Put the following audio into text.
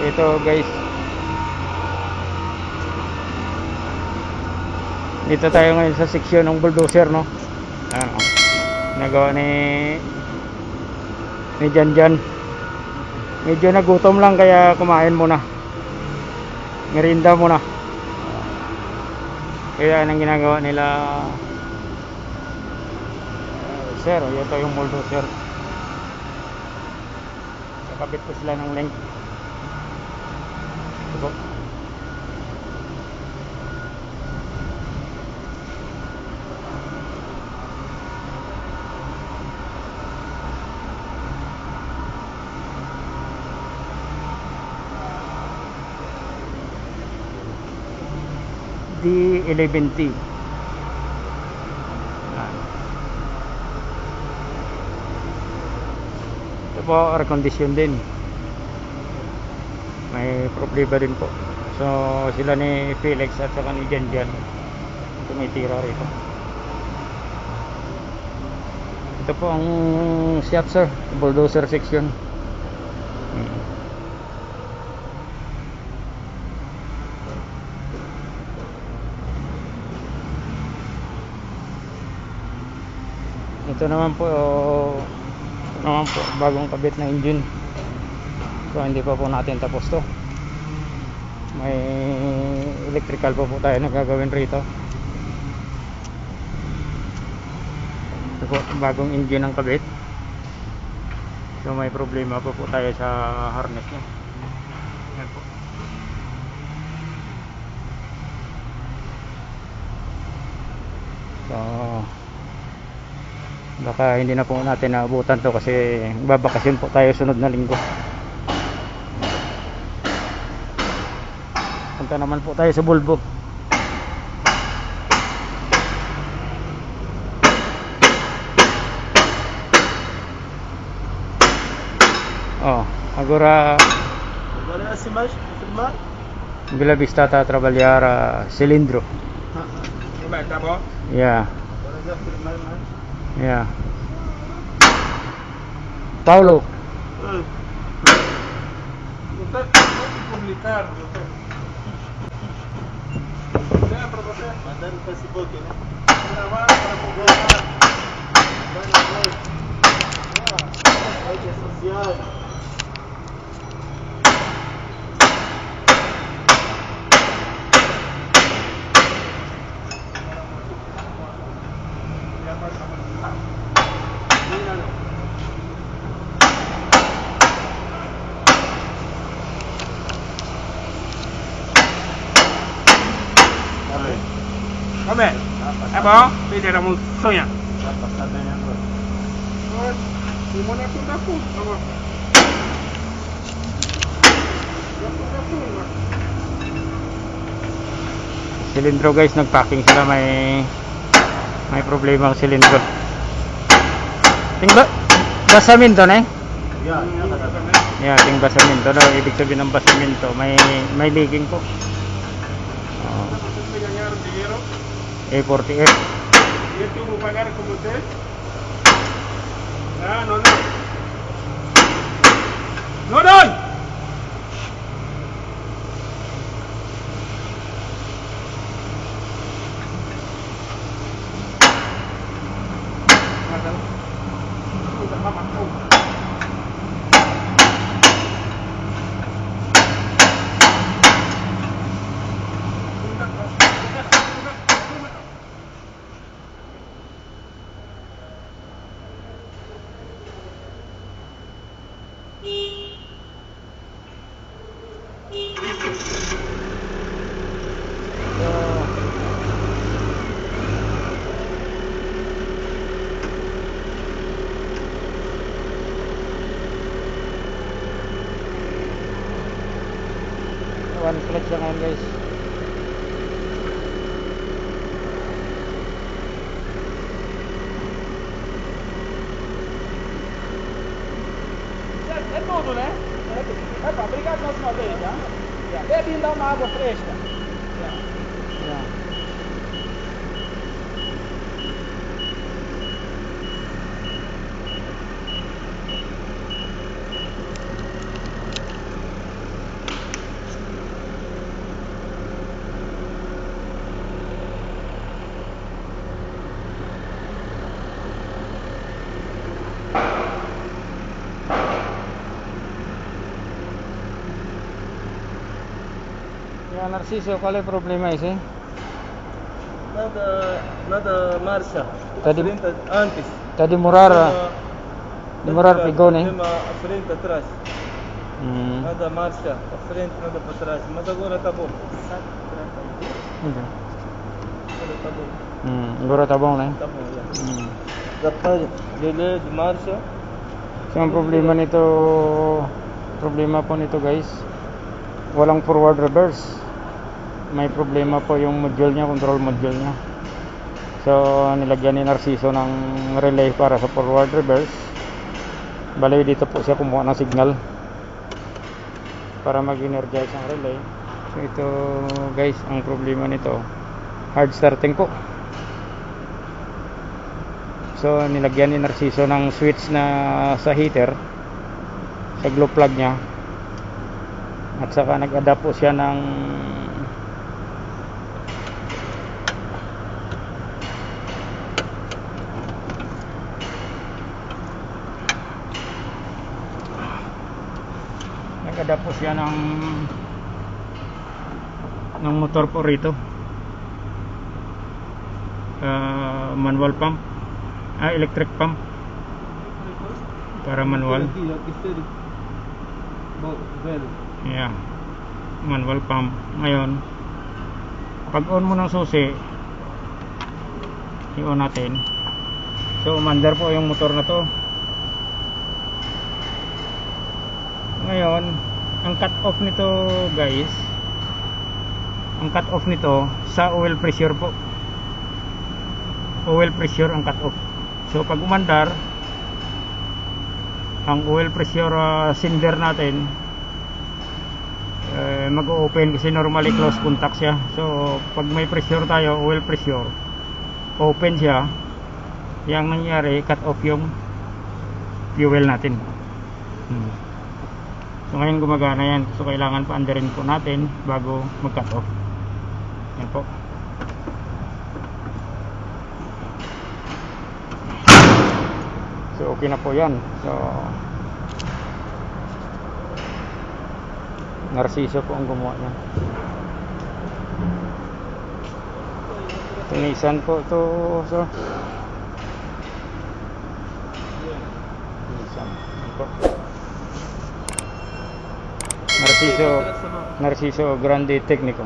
Ito guys, dito tayo ngayon sa seksyon ng bulldozer, no? Ano, nagawa ni Janjan. Medyo nagutom lang kaya kumain muna, merienda muna. Kaya anong ginagawa nila, sir, ito yung bulldozer. Nakabit ko sila ng link. Ito. D11T. Ito po, air condition din. May problema din po. So sila ni Felix at saka ni Janjan tumitira rito. Ito po ang shop, sir, bulldozer section. Ito naman po bagong kabit na engine. So hindi pa po natin tapos to. May electrical pa po tayo na gagawin rito. Ito po, bagong engine ang kabit. So may problema pa po tayo sa harness niya. Yan po. So baka hindi na po natin naabutan to kasi babakasyon po tayo sunod na linggo. Punta naman po tayo sa Bulbo. Agora si mais, filmar? Bella Vista está a trabalhar a cilindro. Tá bom? Yeah. Agora já filmar mais. Yeah. Paulo. Não tem publicar, doutor. Dá para você mandar no Facebook, né? Gravar para publicar. Vai na web. Redes sociais. Come? É bom? Pedir uma sonha. Limona punta punta. Cilindro guys, nagpacking sila, may problema ang cilindro. Tingba basamento na eh. Yeah, ting basamento na, ibig sabihin ng basamento, may leaking po. A48. ¿Y esto lo pagar como usted? Ah, no, no. ¡No, no! One clutch lang yan guys. É tudo, né? É pá, obrigado mais uma vez, tá? Bebe e dá uma água fresca. Yeah. Ya, Narciso, qual é o problema esse? Nada marcha. Tá de- Frente antes. Tá demorar, demorar Problema- pegou, né? problema à frente atrás. Nada marcha à frente, nada para trás. Mas agora tá bom. Okay. Agora tá bom. Agora tá bom, né? Tá bom, já. Dapat delay de marcha. So, ang problema po nito guys, walang forward reverse. May problema po yung module niya, control module niya. So, nilagyan ni Narciso ng relay para sa forward reverse. Bali, dito po siya kumuha ng signal para mag-energize ang relay. So, ito guys, ang problema nito, hard starting po. So, nilagyan ni Narciso ng switch na sa heater sa glow plug niya, at saka nag-adapt po siya ng motor po rito, manual pump, electric pump para manual. Yeah, manual pump. Ngayon, pag on mo ng susi, i-on natin. So, umandar po yung motor na to. Ngayon, ang cut off nito guys, ang cut off nito sa oil pressure po. Oil pressure ang cut off. So, pag umandar, ang oil pressure cylinder natin mag-open kasi normally close contact siya. So, pag may pressure tayo, oil pressure, open siya. Yang nangyari, cut off yung fuel natin. So, ngayon gumagana yan. So, kailangan pa-underin po natin bago mag-cut off. Yan po. So, okay na po yan. So, Narciso po ang gumawa niya. Tunisan po ito, so tunisan po. Narciso Grande Tecnico.